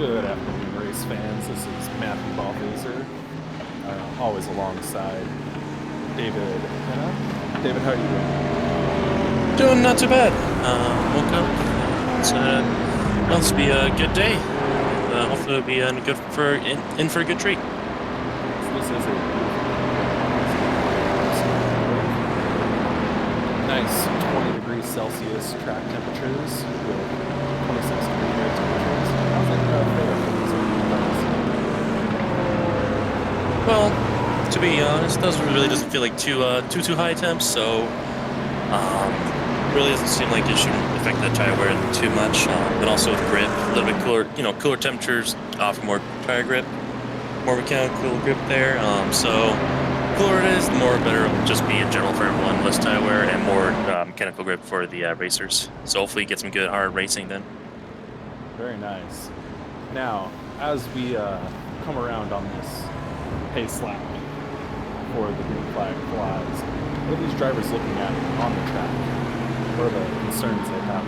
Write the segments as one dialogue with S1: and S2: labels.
S1: Good afternoon, race fans. This is Matthew Balthaser, always alongside David Henna. David, how are you doing?
S2: Doing not too bad. Woke up. It's to be a good day. Hopefully, it'll be in for a good treat.
S1: So this is a nice 20 degrees Celsius track temperatures with 26 degree air temperatures. How's that fair for these
S2: Well, to be honest, really doesn't feel like too high temps. So, really doesn't seem like it should affect the tire wear too much. But also with grip, a little bit cooler. Cooler temperatures offer more tire grip, more mechanical grip there. So cooler it is, the more better it'll just be in general for everyone, less tire wear and more mechanical grip for the racers. So hopefully get some good hard racing then.
S1: Very nice. Now, as we come around on this pace lap for the green flag flies, what are these drivers looking at on the track? What are the concerns they have?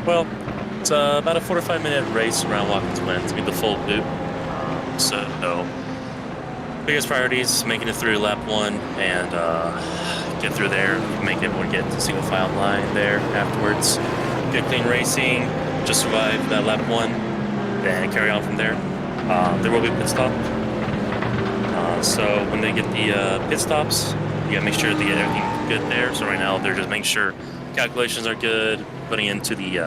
S2: Well, it's about a 4 to 5 minute race around Watkins Glen to be the full loop. So biggest priority is making it through lap 1 and get through there, make everyone get to single file line there afterwards. Good clean racing, just survive that lap 1, then carry on from there. There will be a pit stop. So when they get the pit stops, you gotta make sure they get everything good there. So right now they're just making sure calculations are good, putting into the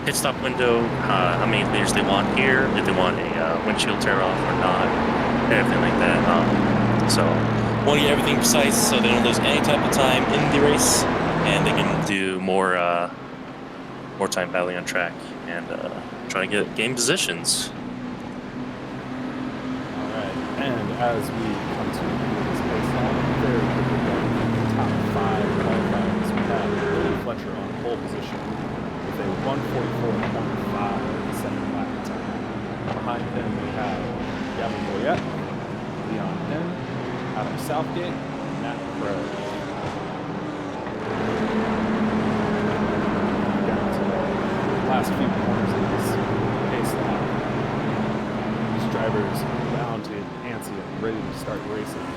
S2: pit stop window how many liters they want here, if they want a windshield tear off or not, everything like that. So want to get everything precise so they don't lose any type of time in the race, and they can do more time battling on track and try to gain positions.
S1: And as we come to this pace lap, very quickly going from the top 5 qualifiers, we have Billy Fletcher on pole position with a 1:44.5 lap time. Behind him we have Gavin Boyette, Leon Penn, Adam Southgate, and Matt Crow. Down to the last few corners of this pace lap. These drivers bound to antsy and ready to start racing.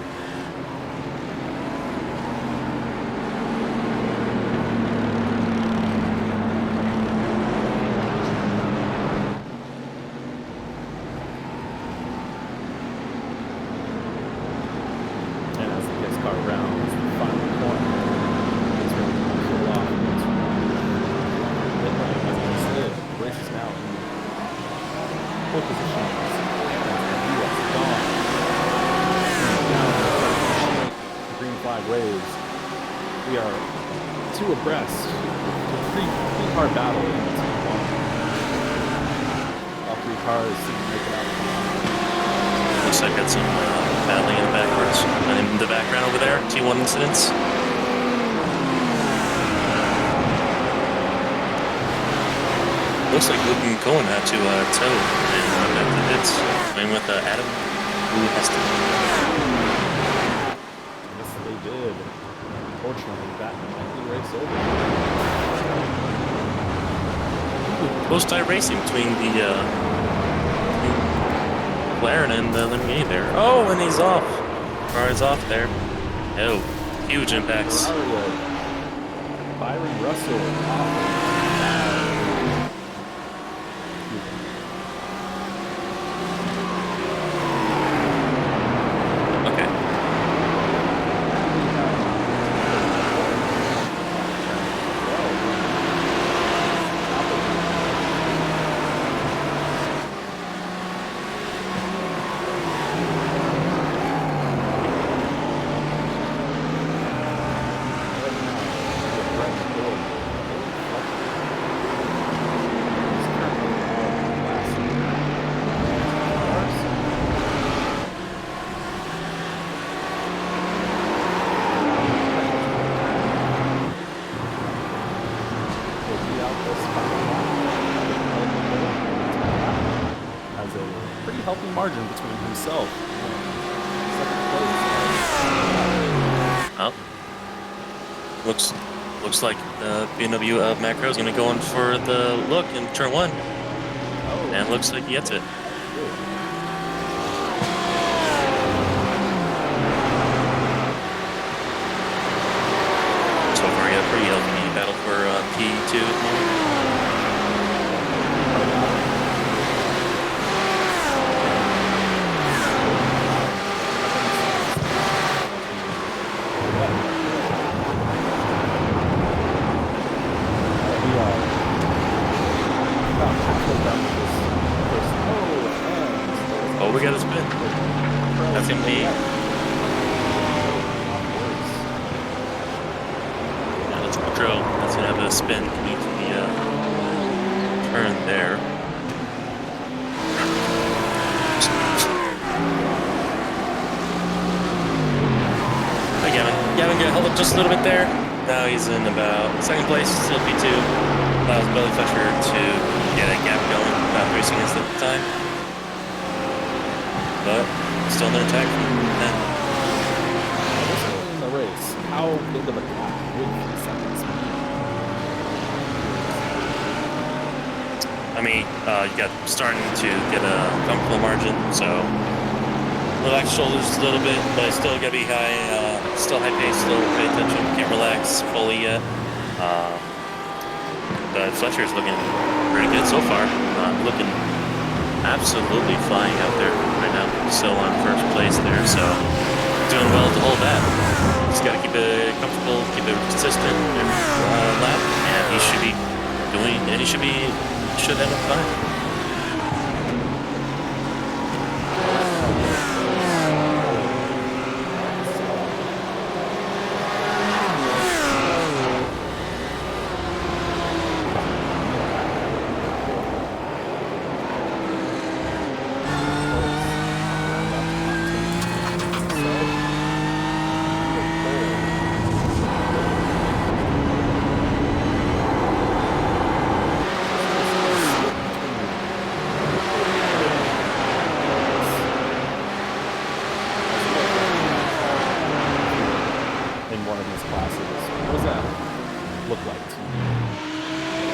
S1: And as the pace car rounds the final corner, it's ready to pull off. As I said, the race is now in pole position. Waves. We are 2 abreast. Pretty hard battle in the T1. All 3 cars seem to make it out.
S2: Looks like got some battling in the backwards. And in the background over there, T1 incidents. Looks like Luke and Cohen had to tow and back to the pits. Playing with Adam, who has to.
S1: Did. Unfortunately, that might be race over.
S2: Close tie racing between the McLaren and the Lamborghini there. Oh, and he's off. Car is off there. Oh, huge impacts.
S1: Byron Russell. Healthy margin between himself and second place.
S2: Looks like the BMW Macro is going to go in for the look in turn 1. And looks like he gets it. So far, yeah, pretty healthy battle for P2 at the moment. Oh, we got a spin. That's gonna be. Yeah, let's control. That's gonna have a spin coming to the turn there. Hi, Gavin. Gavin got held up just a little bit there. Now he's in about second place, still P2. Allows Belly Fletcher to get a gap going, not racing against at the time. But still under attack from then.
S1: In the race, how big of a gap would 3 seconds be?
S2: I mean, you got starting to get a comfortable margin, so relax shoulders a little bit, but still gotta be high, still high pace, still pay attention, can't relax fully yet. But Fletcher's looking pretty good so far. Looking absolutely flying out there right now. Still on first place there, so doing well to hold that. Just gotta keep it comfortable, keep it consistent every lap, and he should be doing, and he should end up fine.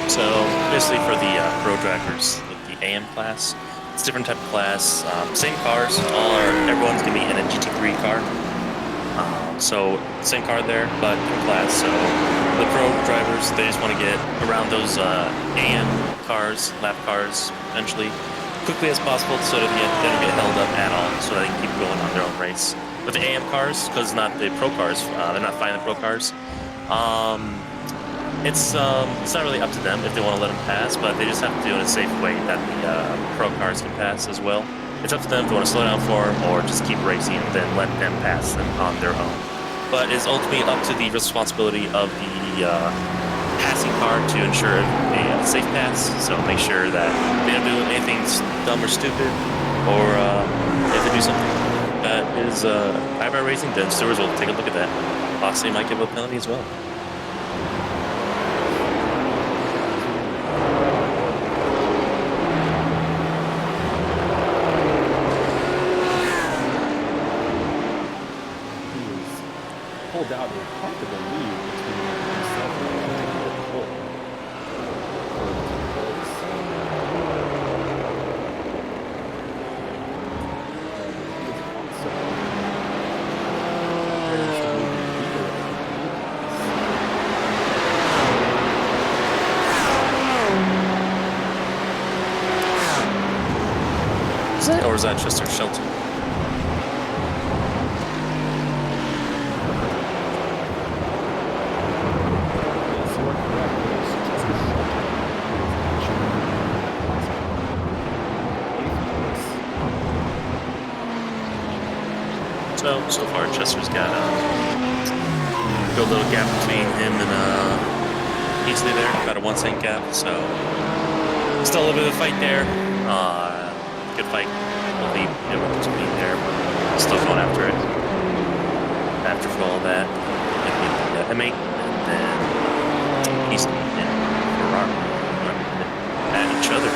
S2: So basically for the pro drivers, with the AM class, it's a different type of class. Same cars, everyone's gonna be in a GT3 car. So same car there, but different class. So the pro drivers, they just want to get around those AM cars, lap cars, eventually, quickly as possible, so that they don't get held up at all, so that they can keep going on their own race. With the AM cars, because not the pro cars, they're not finding the pro cars. It's not really up to them if they want to let them pass, but they just have to do it in a safe way that the pro cars can pass as well. It's up to them if they want to slow down for them or just keep racing and then let them pass them on their own. But it's ultimately up to the responsibility of the passing car to ensure a safe pass. So make sure that they don't do anything dumb or stupid, or if they do something that is eyebrow raising, then stewards will take a look at that. Possibly might give a penalty as well.
S1: Pulled out a comfortable lead between himself and the pole.
S2: Or is that Chester Shelton? So far, Chester's got a good little gap between him and Easley there. About a 1 second gap, so still a little bit of a fight there. Good fight. We'll leave it between there, but still going after it. After for all that, M8, and then Easley and Ferrari at each other.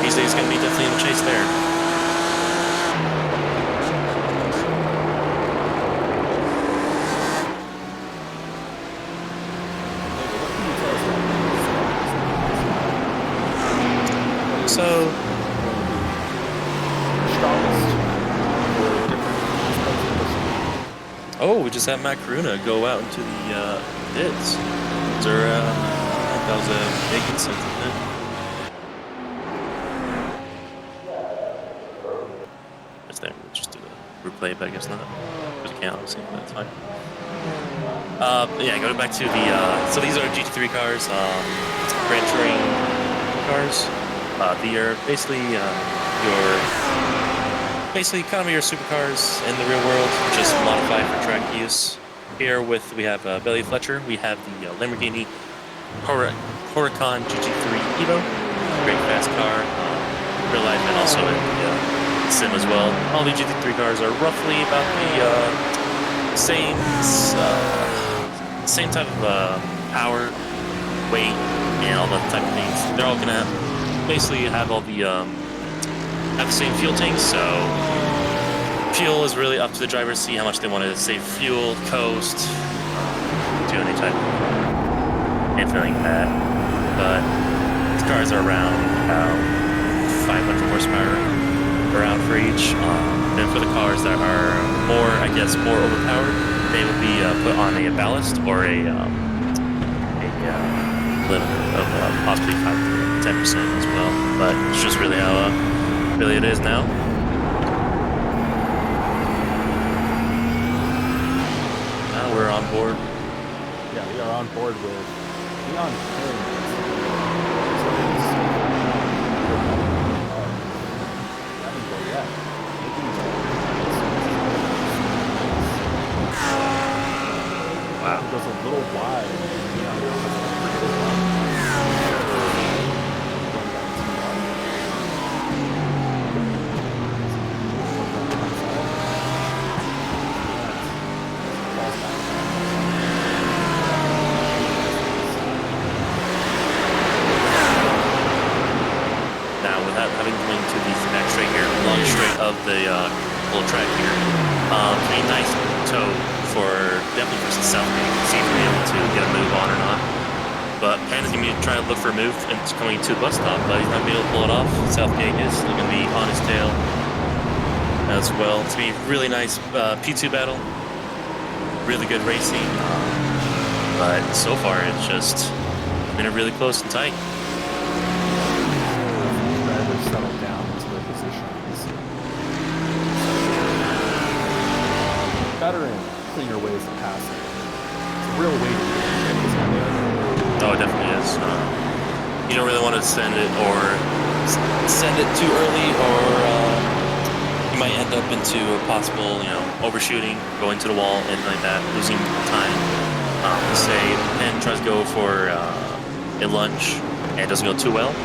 S2: Easley's going to be definitely in the chase there. So,
S1: strongest for different aspects of this.
S2: oh, we just had Matt Karuna go out into the pits. That was a big incident. That's there. We'll just do the replay, but I guess not. Because we can't, obviously, but that's fine. Yeah, going back to the, so these are GT3 cars, Grand Touring cars. They are basically kind of your supercars in the real world, just modified for track use. Here we have Belly Fletcher, we have the Lamborghini Huracan GT3 Evo, great fast car, real life and also in the sim as well. All the GT3 cars are roughly about the same type of power, weight, and all that type of things. They're all gonna basically have all the have the same fuel tanks, so fuel is really up to the driver to see how much they want to save fuel, coast, do any type of anything like that. But these cars are around about 500 horsepower around for each. Then for the cars that are more overpowered, they will be put on a ballast or a limit of possibly 5 to 10% as well. But it's just really how really it is now. Now we're on board.
S1: Yeah, we are on board with Leon
S2: Wow.
S1: It goes a little wide.
S2: Having come into the next straight here, long straight of the full track here. Pretty nice toe definitely for Southgate. See if we're able to get a move on or not. But Pan is going to be trying to look for a move and it's coming to the bus stop, but he's not going to be able to pull it off. Southgate is going to be on his tail as well. It's going to be a really nice P2 battle. Really good racing. But so far it's just been really close and tight.
S1: Settle down into their positions. Better and cleaner ways of passing. It's a real way to do it.
S2: Oh, it definitely is. You don't really want to send it too early, or you might end up into a possible, overshooting, go into the wall, and like that, losing time. Say Penn tries to go for a lunge and it doesn't go too well.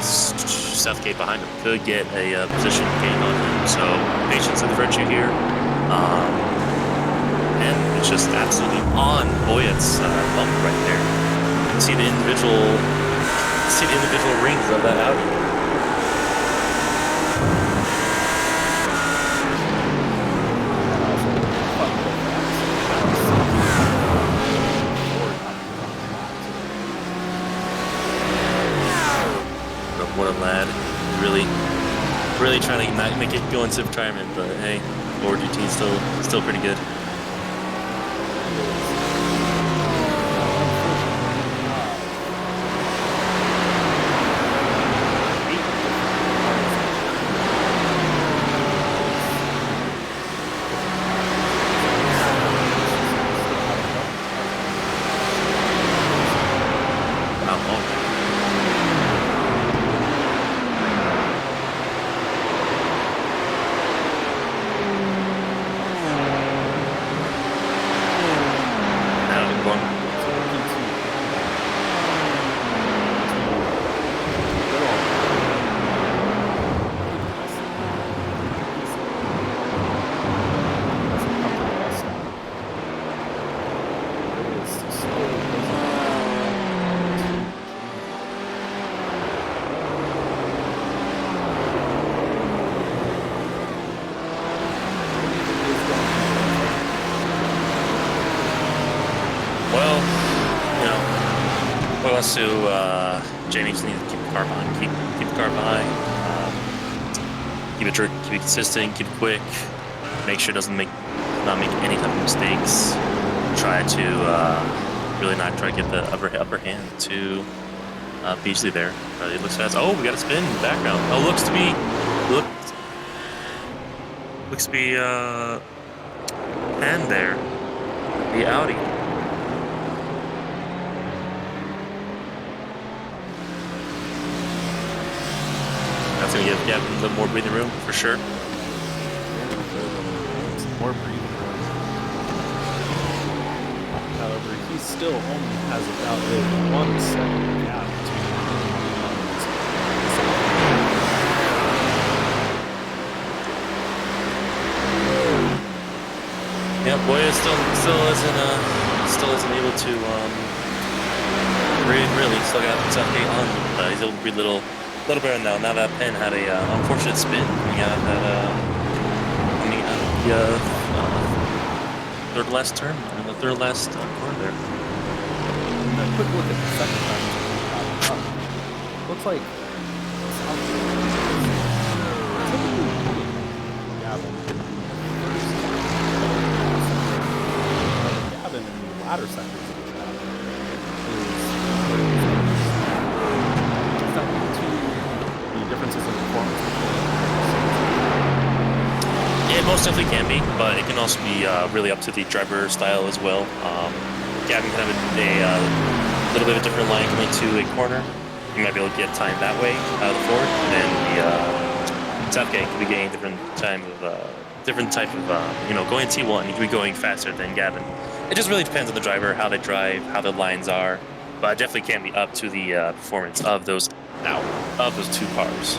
S2: Southgate behind him could get a position gain on him, so patience is the virtue here. And it's just absolutely on Boyet's bump right there. You can see the individual rings of that Audi. What a lad. Really trying to not make it go into retirement, but hey, Ford GT is still pretty good. So Jamie's need to keep car behind. Keep the car behind. Keep it consistent. Keep it quick. Make sure it doesn't not make any type of mistakes. Try to really not try to get the upper hand to Beasley there. It looks fast. Oh, we got a spin in the background. Oh, looks to be hand there. The Audi. That's gonna give Gavin a little more breathing room for sure.
S1: More breathing room. However, he still only has about a 1 second gap to
S2: yeah, Boya still isn't able to really still got Southgate on. He's able to breathe a little better now. Now that Penn had a unfortunate spin coming out of the third last turn and the third last corner there.
S1: And a quick look at the second time. Looks like Gavin in the latter sectors of the track is not the differences in performance.
S2: It most definitely can be, but it can also be really up to the driver style as well. Gavin can have a little bit of a different line coming to a corner. You might be able to get time that way out of the forward, and then the Southgate could be getting a different type of going T1. He could be going faster than Gavin. It just really depends on the driver, how they drive, how the lines are, but it definitely can be up to the performance of those two cars.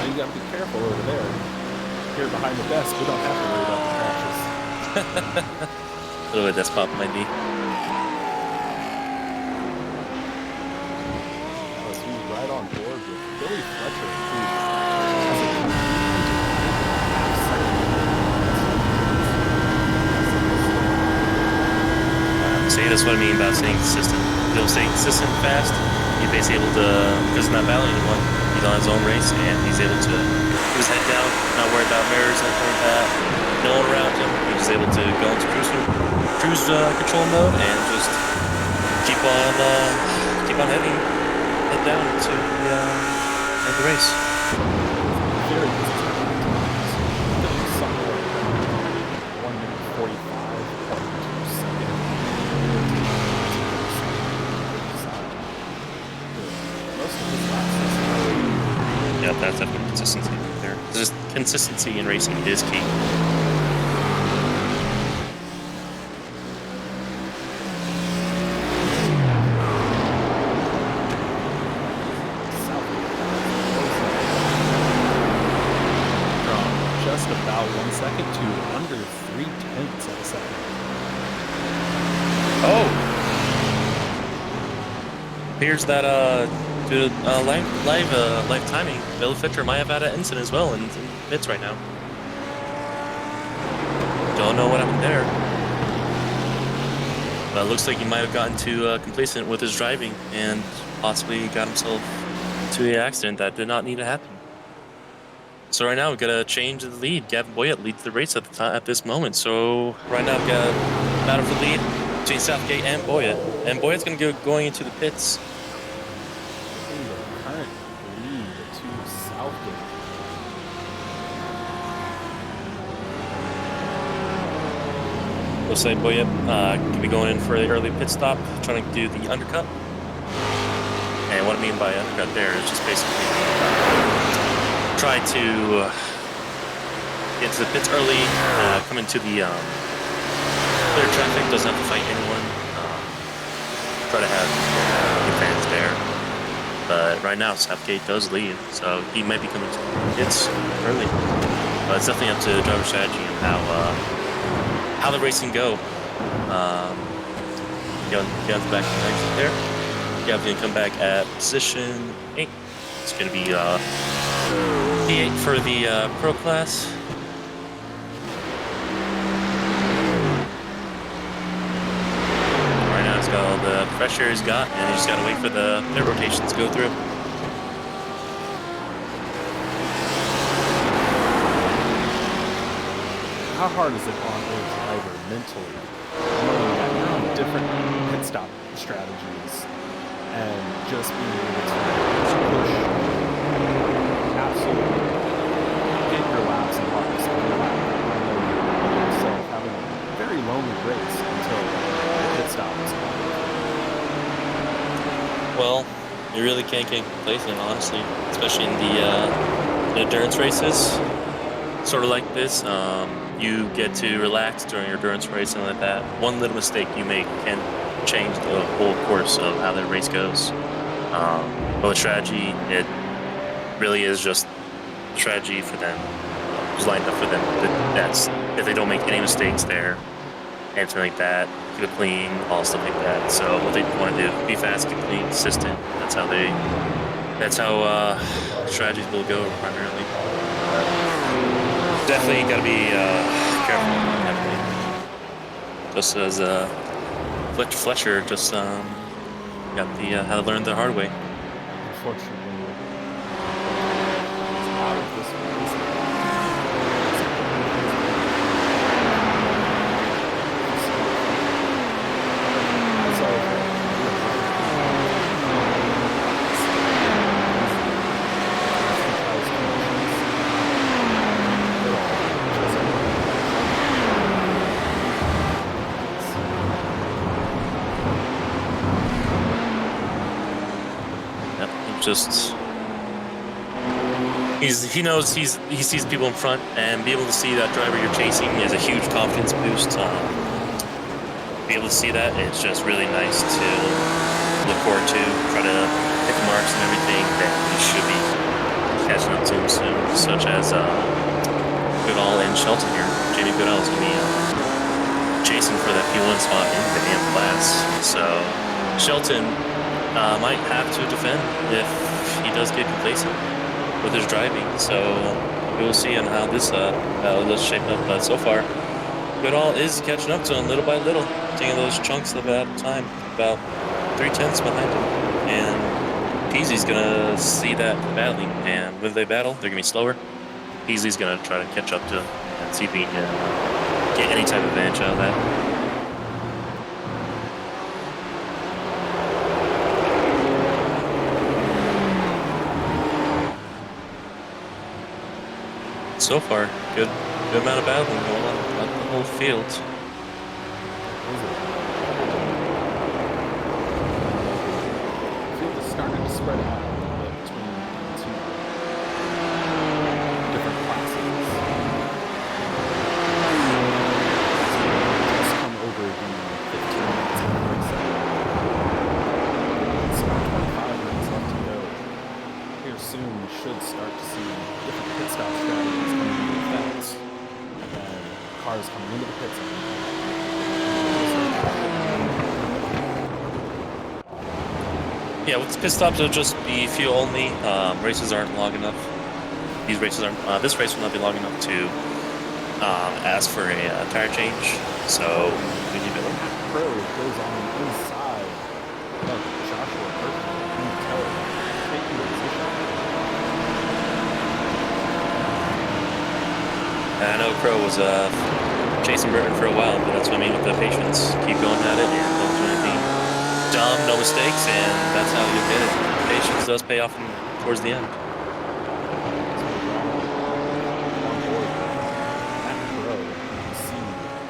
S1: You got to be careful over there. Here behind the desk, we don't have to worry about the crashes.
S2: A little bit of desk pop might be.
S1: He's right on board with Billy Fletcher, who
S2: See, that's what I mean about staying consistent. If he'll stay consistent fast, he's basically able to, because he's not battling anyone, he's on his own race, and he's able to keep his head down, not worry about mirrors, not worry about no one around him. He's able to go into cruise control mode and just keep on heading head down to the race.
S1: very somewhere 1 minute 45.2 seconds. Most of his laps.
S2: Yeah, that's definitely consistency right there. Just consistency in racing is key.
S1: Just about 1 second to under 3/10 of a second.
S2: Oh! Appears that due to live timing, Bill Fitcher might have had an incident as well in pits right now. Don't know what happened there. But it looks like he might have gotten too complacent with his driving and possibly got himself into an accident that did not need to happen. So right now we've got a change of the lead. Gavin Boyett leads the race at this moment. So right now we've got a battle for the lead between Southgate and Boyett. And Boyett's going to go going into the pits.
S1: In the current lead to Southgate.
S2: Looks like Boyett could be going in for the early pit stop, trying to do the undercut. And what I mean by undercut there is just basically try to get to the pits early, come into the clear traffic, doesn't have to fight anyone. Try to have good fans there. But right now, Southgate does lead, so he might be coming to the pits early. But it's definitely up to driver strategy and how the racing go. Get on the back exit there. Gav's going to come back at position 8. It's going to be P8 for the pro class. Right now it's got a the pressure is got, and you just gotta wait for the pit rotations to go through.
S1: How hard is it on a driver mentally knowing that you're on different pit stop strategies and just being able to push absolutely hit your laps and marks on your lap? I know you're yourself having a very lonely race until the pit stop is on.
S2: Well, you really can't get complacent, honestly, especially in the endurance races. Sort of like this, you get to relax during your endurance race and like that. One little mistake you make can change the whole course of how the race goes. But with strategy, it really is just strategy for them. It's lined up for them. That's if they don't make any mistakes there, anything like that, keep it clean, all stuff like that. So what they want to do, be fast, keep clean, consistent. That's how strategies will go primarily. Definitely got to be careful. Definitely. Just as Fletcher just got the how to learn the hard way.
S1: Unfortunately, he's out of this race. That's all.
S2: Just he knows he sees people in front, and be able to see that driver you're chasing is a huge confidence boost. Be able to see that, it's just really nice to look forward to. Try to hit the marks and everything that he should be catching up to him soon, such as Goodall and Shelton here. Jamie Goodall is gonna be chasing for that P1 spot in the AM class. So Shelton might have to defend if he does get complacent with his driving. So we'll see on how this does shape up. But so far, Goodall is catching up to him little by little, taking those chunks of time, about 3/10 behind him. And Peasy's gonna see that battling, and when they battle, they're gonna be slower. Peasy's gonna try to catch up to him and see if he can get any type of advantage out of that. So far, good amount of battling going on throughout the whole field.
S1: The field is starting to spread out a little bit between the two different classes. Just come over the 15 minutes of the race. So 25 minutes left to go. Here soon we should start to see different pit stop strategies coming into effect. And cars coming into the pits.
S2: Yeah, with pit stops, it'll just be fuel only. Races aren't long enough. These races aren't. This race will not be long enough to ask for a tire change. So we need to.
S1: Pro goes on the inside of Joshua Burton and Kelly taking the position.
S2: And I know Crow was chasing Burton for a while, but that's what I mean with the patience. Keep going at it and don't do anything dumb, no mistakes, and that's how you get it. Patience does pay off towards the end.
S1: On board at Pro, you see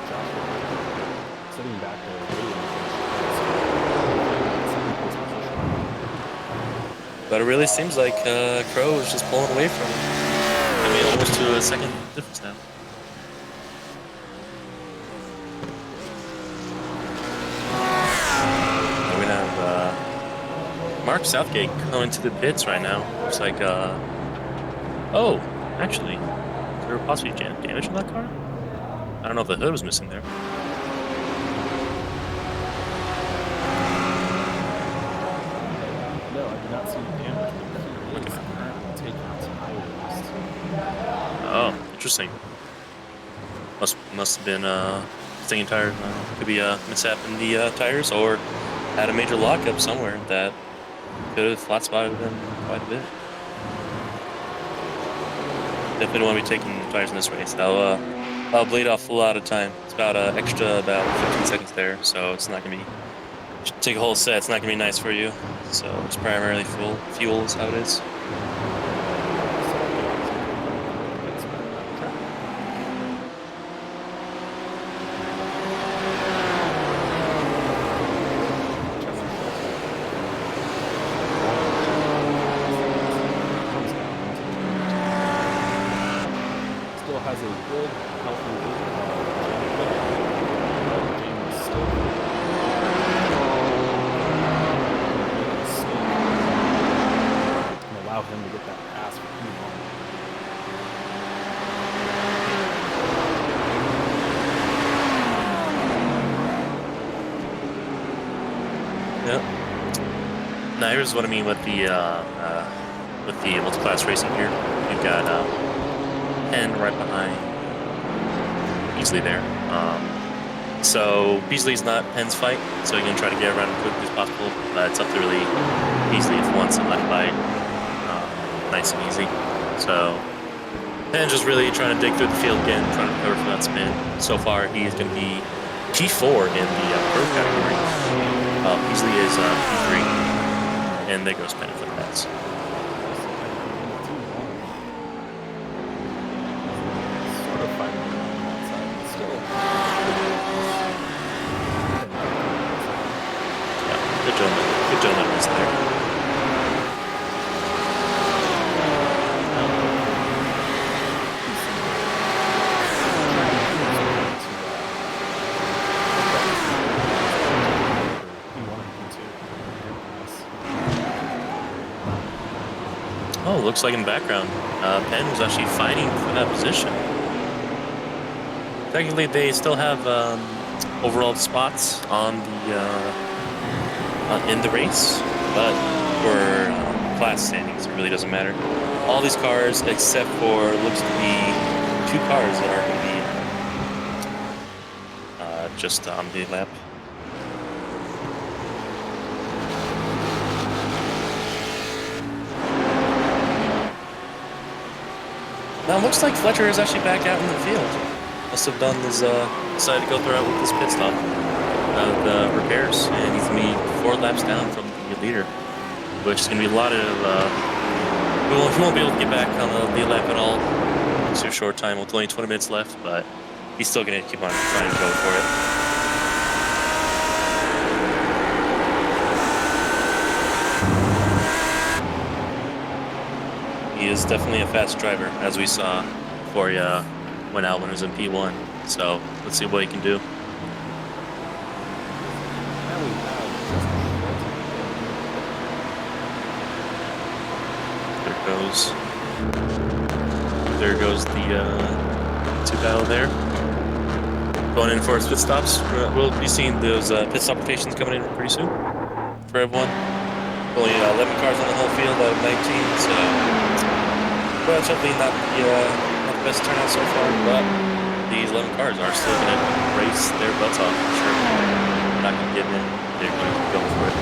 S1: Joshua Burton sitting back there waiting for his position.
S2: But it really seems like Crow is just pulling away from him. I mean, almost to a second difference now. And we have Mark Southgate coming to the pits right now. Looks like, oh, actually, is there possibly damage in that car? I don't know if the hood was missing there.
S1: No, I did not see the damage, but he is currently taking tires.
S2: Oh, interesting. Must have been stinging tires. Could be a mishap in the tires, or had a major lockup somewhere that could have flat spotted him quite a bit. Definitely don't want to be taking tires in this race. I'll bleed off a lot of time. It's about extra about 15 seconds there, so it's not gonna be take a whole set. It's not gonna be nice for you. So it's primarily fuel is how it is.
S1: Has a good, healthy lead. James still and allow him to get that pass for P1.
S2: Yep. Now here's what I mean with the multi-class racing here. You've got Penn right behind Beasley there. So Beasley's not Penn's fight, so you're gonna try to get around as quickly as possible. But it's up to really Beasley if he wants some left fight, nice and easy. So Penn just really trying to dig through the field again, trying to recover from that spin. So far, he's gonna be P4 in the curve category. Beasley is P3, and there goes Penn for the pass. Good gentleman is there. Oh, looks like in the background, Penn was actually fighting for that position. Technically, they still have overall spots on the in the race, but for class standings, it really doesn't matter. All these cars, except for looks to be 2 cars that are going to be just on the lap. Now it looks like Fletcher is actually back out in the field. Must have done his decided to go through out with this pit stop. The repairs, and he's gonna be 4 laps down from the leader, which is gonna be a lot of. He won't be able to get back on the lead lap at all. It's a short time with only 20 minutes left, but he's still gonna keep on trying to go for it. He is definitely a fast driver, as we saw before he went out when he was in P1. So let's see what he can do. There goes the 2 battle there. Going in for his pit stops. We'll be seeing those pit stop rotations coming in pretty soon for everyone. Only 11 cars on the whole field out of 19, so relatively not the best turnout so far, but these 11 cars are still going to race their butts off. Sure, not going to give in. They're going to go for it.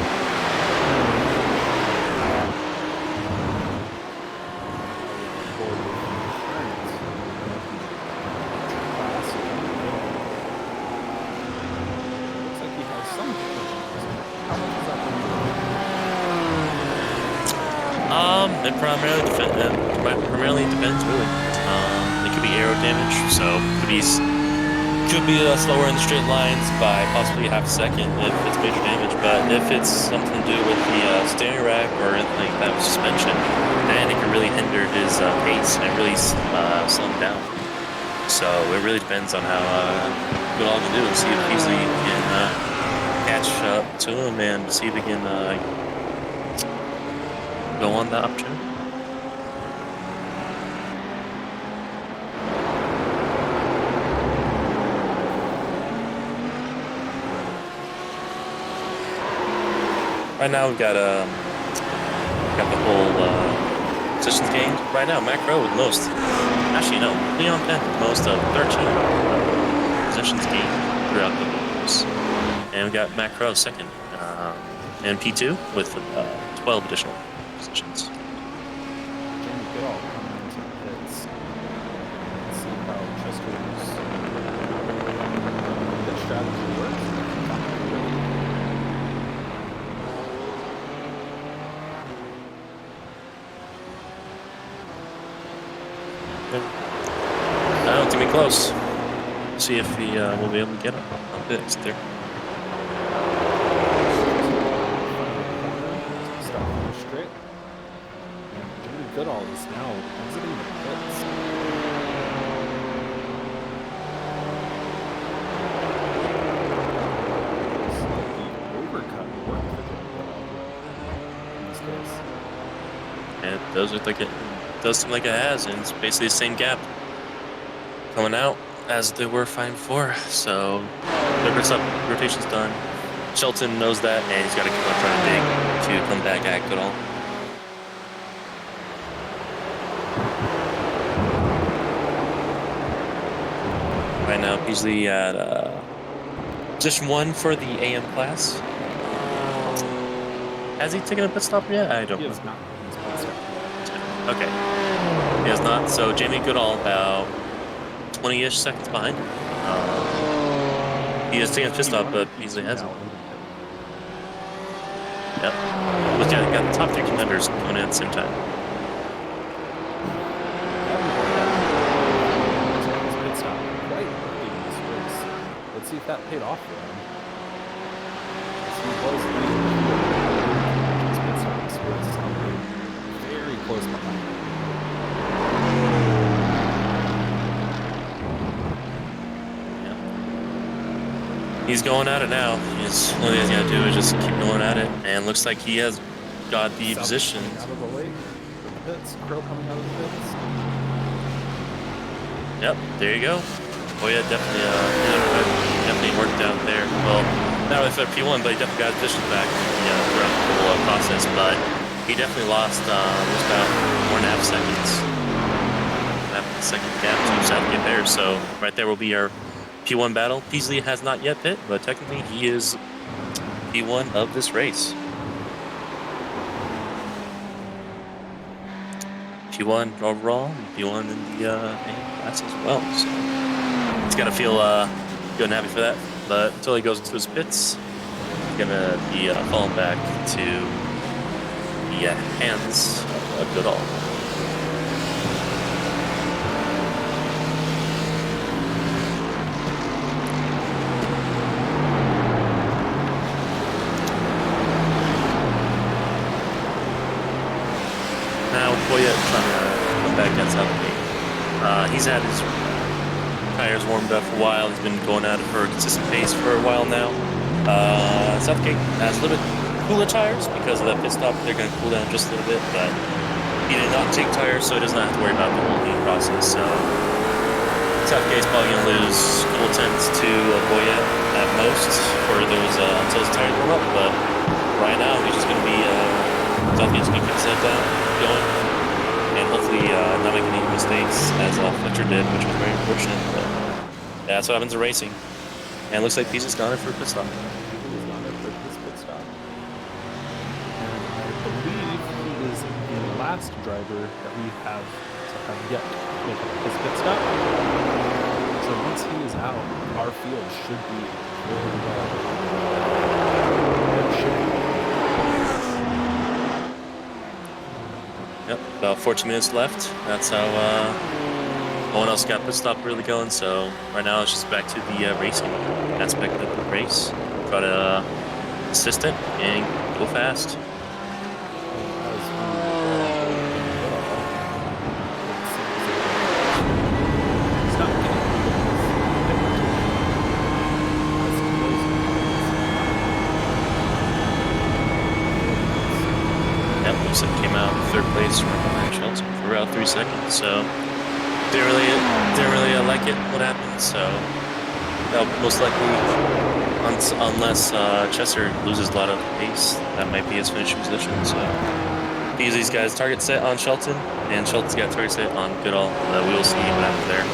S2: It primarily depends, really. It could be aero damage, so could be slower in the straight lines by possibly half a second if it's major damage. But if it's something to do with the steering rack or anything like that with suspension, then it can really hinder his pace and really slow him down. So it really depends on how good all can do and see if Beasley can catch up to him and see if he can go on the opportunity. Right now we've got the whole positions gained. Right now, Mac Rowe with most. Actually, no, Leon Penn with most of 13 positions gained throughout the race. And we got Mac Rowe second and P2 with 12 additional positions.
S1: Jamie Goodall coming into the pits. Let's see how Chester's pit strategy works.
S2: It's gonna be close. See if he will be able to get him on pits there.
S1: Stop straight. And Jamie Goodall is now exiting the pits. Overcut work for Jamie Goodall in this case.
S2: And those look like it does seem like it has, and it's basically the same gap coming out as they were fighting before. So their rotation's done. Shelton knows that, and he's got to keep on trying to dig to come back at Goodall. Right now, Peasley at position 1 for the AM class. Has he taken a pit stop yet? I don't know.
S1: He has not. He's pit stop yet.
S2: Okay. He has not. So Jamie Goodall about 20-ish seconds behind. He is taking a pit stop, but Peasley hasn't. Yep. But yeah, got the top 3 contenders going in at the same time.
S1: Pit stop quite early in this race. Let's see if that paid off for him. He was leading his pit stops with something very close behind him.
S2: He's going at it now. He's only thing he's got to do is just keep going at it. And looks like he has got the position.
S1: Out of the lake, the pits, Crow coming out of the pits.
S2: Yep, there you go. Oh yeah, definitely worked out there. Well, not really for P1, but he definitely got his position back throughout the whole process. But he definitely lost just about 4.5 seconds. That second gap to Southgate there. So right there will be our P1 battle. Peasley has not yet pit, but technically he is P1 of this race. P1 overall, and P1 in the main class as well. So he's got to feel good and happy for that. But until he goes into his pits, he's gonna be falling back to the hands of Goodall. Trying to come back at Southgate. He's had his tires warmed up for a while. He's been going at it for a consistent pace for a while now. Southgate has a little bit cooler tires because of that pit stop. They're going to cool down just a little bit, but he did not take tires, so he doesn't have to worry about the whole heat process. So Southgate's probably going to lose a couple tenths to Boyette at most for those until his tires warm up. But right now, he's just going to be Southgate's going to keep his head down, going. And hopefully not make any mistakes as Fletcher did, which was very unfortunate. But yeah, that's what happens in racing. And it looks like Peasley's gone in for a pit stop.
S1: He's gone in for his pit stop. And I believe he is the last driver that we have to have yet make his pit stop. So once he is out, our field should be really well. It should be.
S2: Yep, about 14 minutes left. That's how no one else got pit stop really going. So right now it's just back to the racing aspect of the race. Try to consistent and go fast. Came out in 3rd place from behind Shelton for about 3 seconds, so didn't really like it what happened. So most likely, unless Chester loses a lot of pace, that might be his finishing position. So these guys target set on Shelton, and Shelton's got target set on Goodall. We will see what happens there.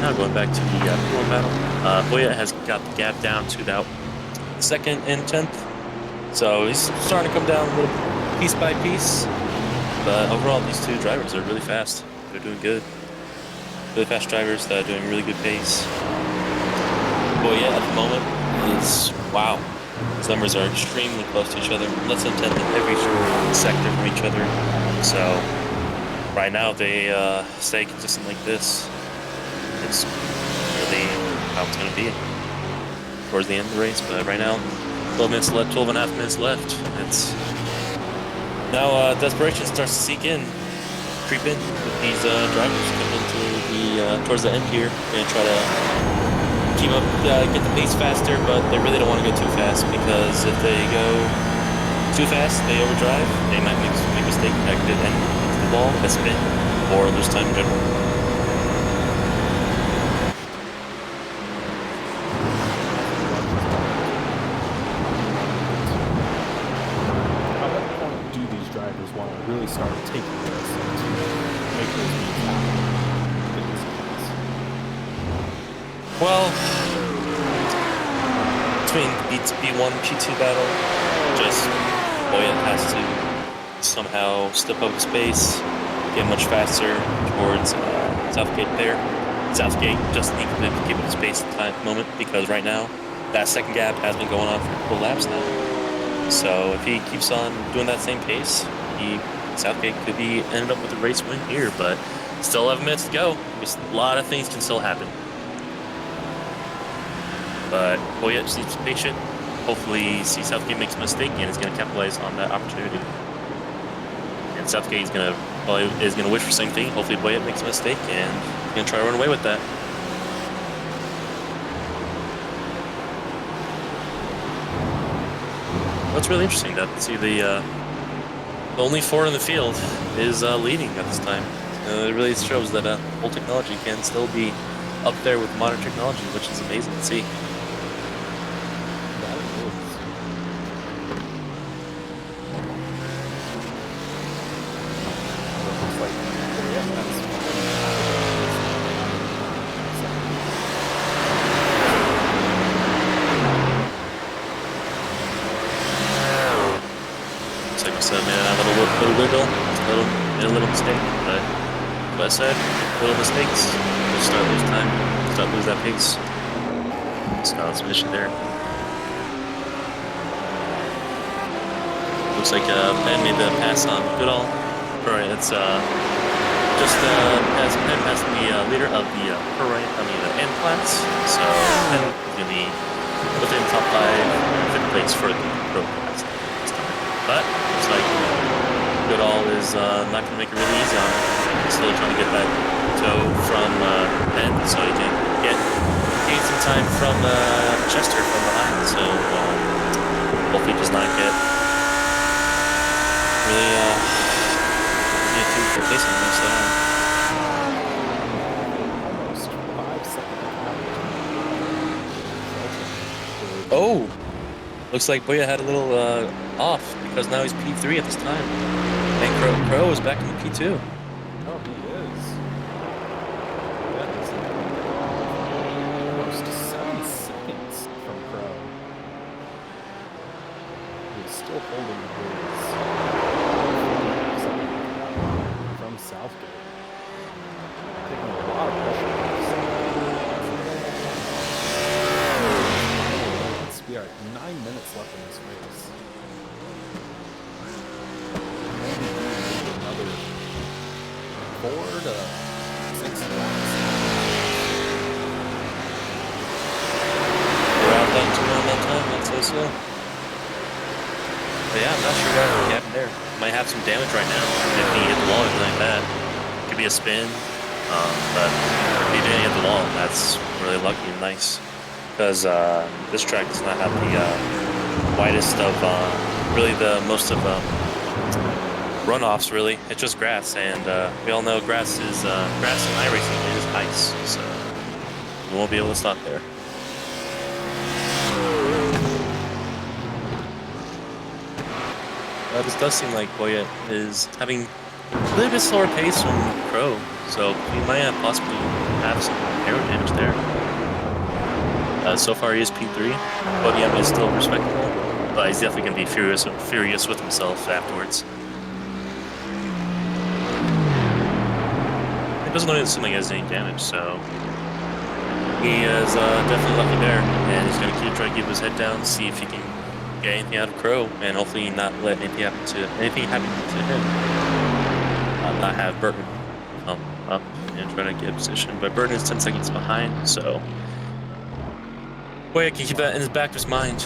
S2: now, going back to the P1 battle. Boya has got the gap down to about 2nd and 10th. So he's starting to come down a little piece by piece. But overall, these two drivers are really fast. They're doing good. Really fast drivers that are doing really good pace. Boya at the moment is, wow. These numbers are extremely close to each other. Less than 10th in every sector from each other. So right now, if they stay consistent like this, it's really how it's going to be towards the end of the race. But right now, 12 minutes left, 12 and a half minutes left. It's now desperation starts to seek in, creep in with these drivers coming into the towards the end here. They're gonna try to keep up, get the pace faster, but they really don't want to go too fast because if they go too fast, they overdrive. They might make a mistake that could end the ball, a spin, or lose time in general.
S1: Want to really start taking this and make those beats happen in this class?
S2: Well, between B1 and P2 battle, just Boya has to somehow step up his pace, get much faster towards Southgate there. Southgate just needs to keep up his pace at the moment because right now that second gap has been going on for a couple laps now. So if he keeps on doing that same pace, Southgate could be ended up with a race win here, but still 11 minutes to go. Just a lot of things can still happen. But Boya just needs to be patient. Hopefully, see Southgate makes a mistake and is going to capitalize on that opportunity. And Southgate is going to wish for the same thing. Hopefully, Boya makes a mistake and he's going to try to run away with that. What's really interesting to see the only 4 in the field is leading at this time. It really shows that old technology can still be up there with modern technology, which is amazing to see.
S1: That is. Looks like, yeah, that's
S2: So made a little wiggle, made a little mistake, but like I said, little mistakes, we'll start lose time, start lose that pace. So that's an issue there. Looks like Ben made the pass on Goodall. Alright, it's just as Ben passed the leader of the end class. So Ben is gonna be within top 5, 5th place for the pro class. But looks like Goodall is not going to make it really easy on him. He's still trying to get that toe from Ben so he can gain some time from Chester from behind. So hopefully does not get really too complacent on this
S1: almost 5 seconds.
S2: Oh! Looks like Boya had a little off because now he's P3 at this time. And Crow is back in the P2.
S1: Oh, he is. That is almost 7 seconds from Crow. He's still holding his from Southgate. Taking a lot of pressure off Southgate. We are at 9 minutes left in this race. Another 4 to 6 laps.
S2: We're out down to that time, I'd say so. But yeah, I'm not sure what happened there. Might have some damage right now if he hit the wall or anything like that. Could be a spin, but if he didn't hit the wall, that's really lucky and nice. Because this track does not have the widest of, really the most of runoffs, really. It's just grass, and we all know grass is grass in iRacing is ice, so we won't be able to stop there. This does seem like Boya is having a little bit slower pace from Crow, so we might have possibly have some aero damage there. So far he is P3. Podium is still respectable, but he's definitely going to be furious with himself afterwards. It doesn't really seem like he has any damage, so he is definitely lucky there, and he's going to try to keep his head down, see if he can get anything out of Crow, and hopefully not let anything happen to him. Not have Burton come up and try to get a position, but Burton is 10 seconds behind, so boy, I can keep that in his back of his mind.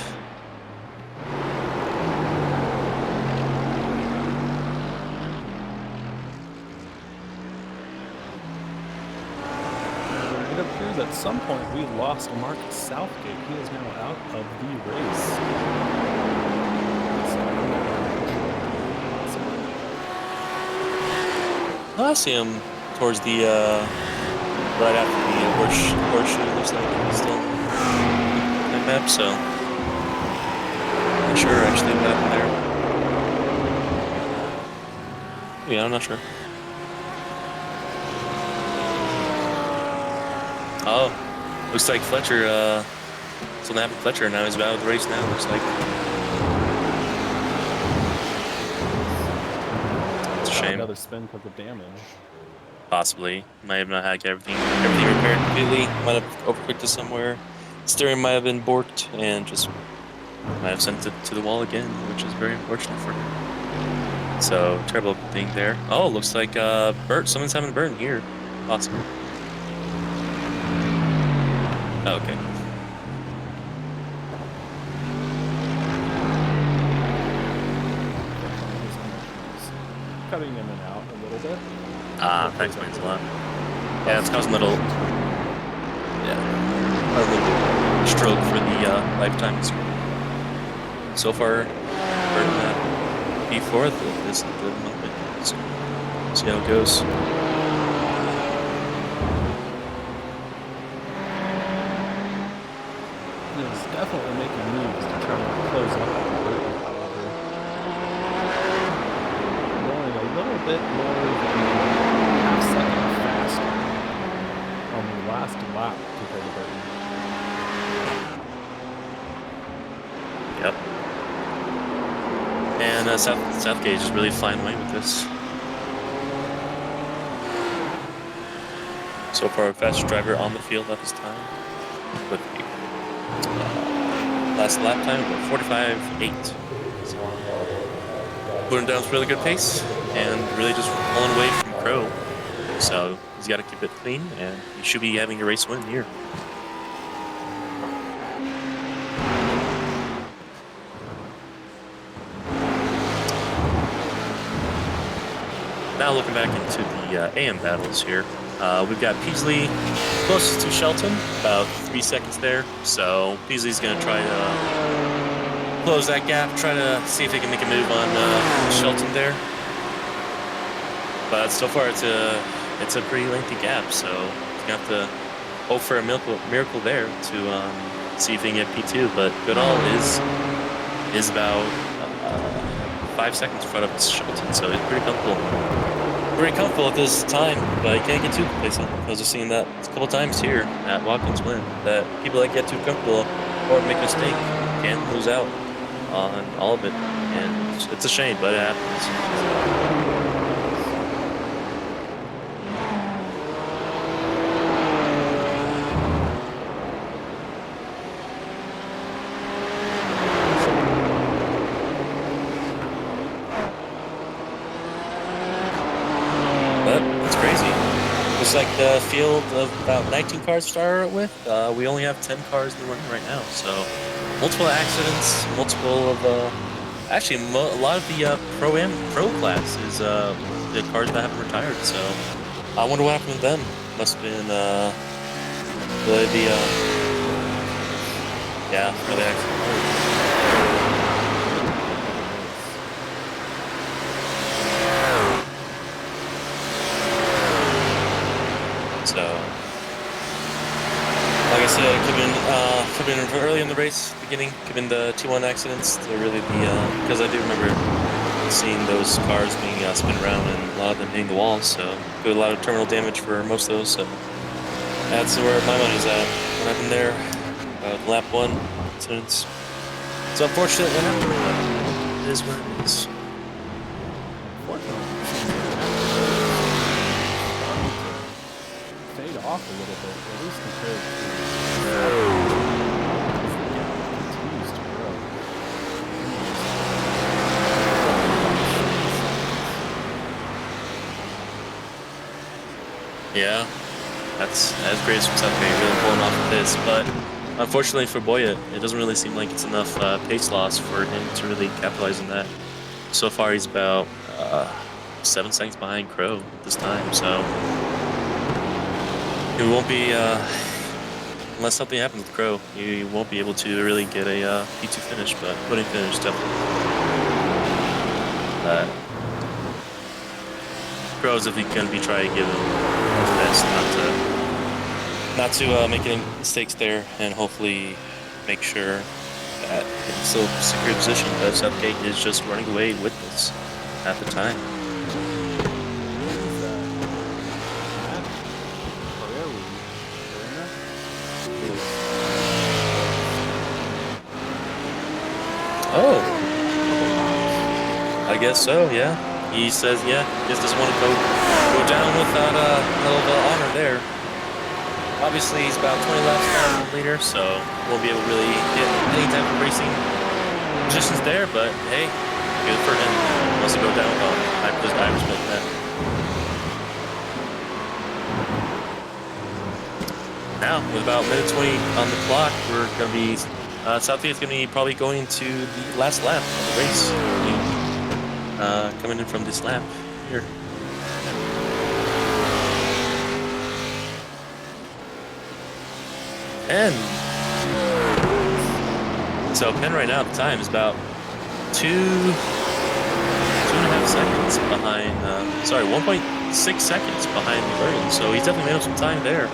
S1: It appears at some point we lost Marcus Southgate. He is now out of the race.
S2: I see him towards the right after the horseshoe. Looks like he's still on the map, so not sure actually what happened there. Yeah, I'm not sure. Oh, looks like Fletcher. Something happened to Fletcher. Now he's out of the race. Now looks like. Shame.
S1: Another spin because of damage.
S2: Possibly. Might have not had everything repaired completely. Might have overcooked it somewhere. Steering might have been borked and just might have sent it to the wall again, which is very unfortunate for him. So, terrible thing there. Oh, looks like someone's having a burn here. Awesome. Oh, okay.
S1: Cutting in and out a little bit.
S2: Ah, that explains a lot. Yeah, it's causing a little stroke for the lifetime. So far, Burton at P4, this is the moment. So, see how it goes.
S1: It's definitely making moves to try to close up that Burton, however. Going a little bit more than half second faster on the last lap compared to Burton.
S2: Yep. And Southgate is really flying away with this. So far, fastest driver on the field at this time. With the last lap time, 45.8. So, putting down some really good pace and really just pulling away from Crow. So he's got to keep it clean, and he should be having a race win here. Now looking back into the AM battles here, we've got Peasley closest to Shelton, about 3 seconds there. So Peasley's going to try to close that gap, try to see if he can make a move on Shelton there. But so far it's a pretty lengthy gap, so he's going to have to hope for a miracle there to see if he can get P2. But Goodall is about 5 seconds in front of Shelton, so he's pretty comfortable. Pretty comfortable at this time, but you can't get too complacent, because we've seen that a couple times here at Watkins Glen, that people that get too comfortable or make a mistake can lose out on all of it, and it's a shame, but it happens. It's like the field of about 19 cars to start with. We only have 10 cars in the running right now, so multiple accidents, multiple of actually a lot of the pro class is the cars that haven't retired. So I wonder what happened to them. Must have been really the really accident. So, like I said, it could have been early in the race, beginning, could have been the T1 accidents. They're really the, because I do remember seeing those cars being spun around and a lot of them hitting the walls, so a lot of terminal damage for most of those. So, That's where my money's at. What happened there? Lap 1 incidents. It's unfortunate what happened, but it is what it is.
S1: Unfortunately, fade off a little bit, at least compared to continues to grow.
S2: Yeah, that's great from Southgate, really pulling off of this, but unfortunately for Boya, it doesn't really seem like it's enough pace loss for him to really capitalize on that. So far, he's about 7 seconds behind Crow at this time, so it won't be, unless something happens with Crow, you won't be able to really get a P2 finish, but putting finish definitely. Crow's if he can be trying to give him his best not to make any mistakes there, and hopefully make sure that he can still secure position. But Southgate is just running away with this at the time. Oh, I guess so. Yeah, he says yeah. He just doesn't want to go down without a little honor there. Obviously, he's about 20 laps down the leader, so won't be able to really get any type of racing positions there. But hey, good for him. He wants to go down with honor. I respect that. Now, with about minute 20 on the clock, we're going to be Southgate's going to be probably going into the last lap of the race. Coming in from this lap here. And so Pen right now at the time is about 2.5 seconds behind. 1.6 seconds behind McLaren. So he's definitely made up some time there.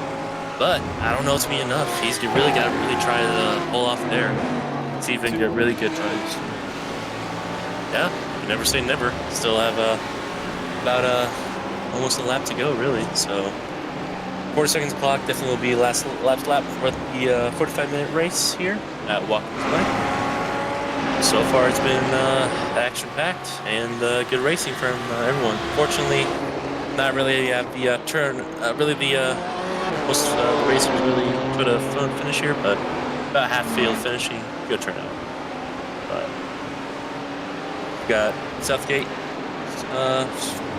S2: But I don't know if it's be enough. He's really got to really try to pull off there. See if he can get really good tries. Yeah, you never say never. Still have about almost a lap to go, really. So 40 seconds clock definitely will be last lap for the 45-minute race here at Watkins Glen. So far, it's been action-packed and good racing from everyone. Fortunately, not really at the turn. Most of the racers really put a fun finish here, but about half field finishing, good turnout. But we got Southgate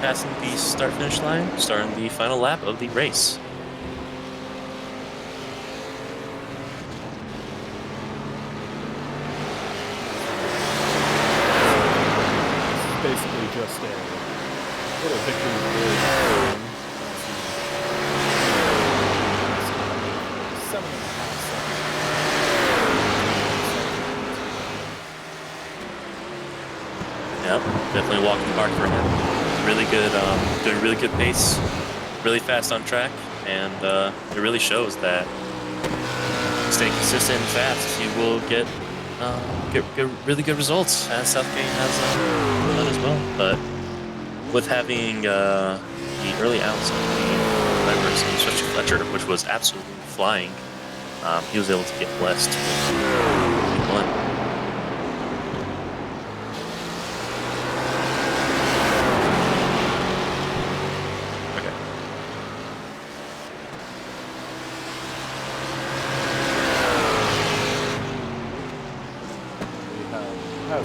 S2: passing the start-finish line, starting the final lap of the race.
S1: Basically just a little victory.
S2: Yep, definitely a walk in the park for him. Really good, doing really good pace, really fast on track, and it really shows that stay consistent and fast, you will get really good results, as Southgate has done as well. But with having the early outs of the drivers, especially Fletcher, which was absolutely flying, he was able to get blessed with Glen.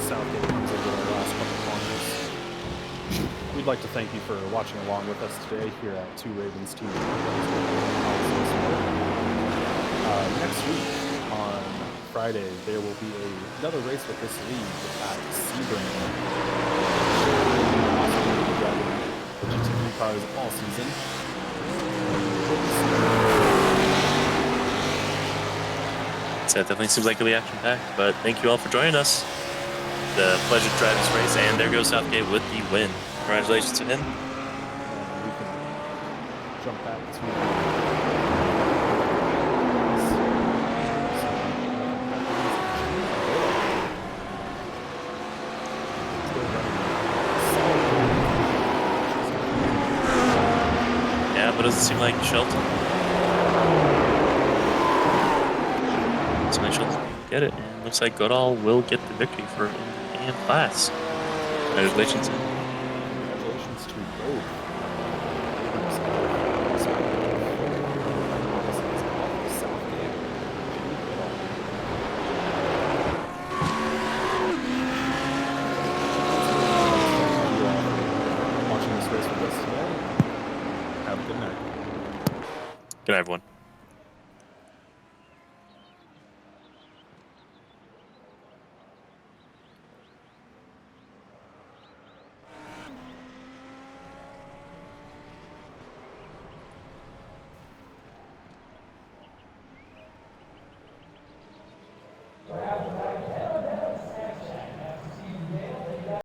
S1: Southgate comes over the last couple corners. We'd like to thank you for watching along with us today here at Two Ravens Team. Next week on Friday, there will be another race with this league at Sebring. Possibly driving the GT3 cars all season.
S2: So it definitely seems like it'll be action-packed, but thank you all for joining us. The pleasure to drive this race, and there goes Southgate with the win. Congratulations to him.
S1: We can jump back to
S2: yeah, but it doesn't seem like Shelton So make sure to get it. And looks like Goodall will get the victory for AM class. Congratulations.
S1: Congratulations to both. Watching this race with us today. Have a good night.
S2: Good night, everyone.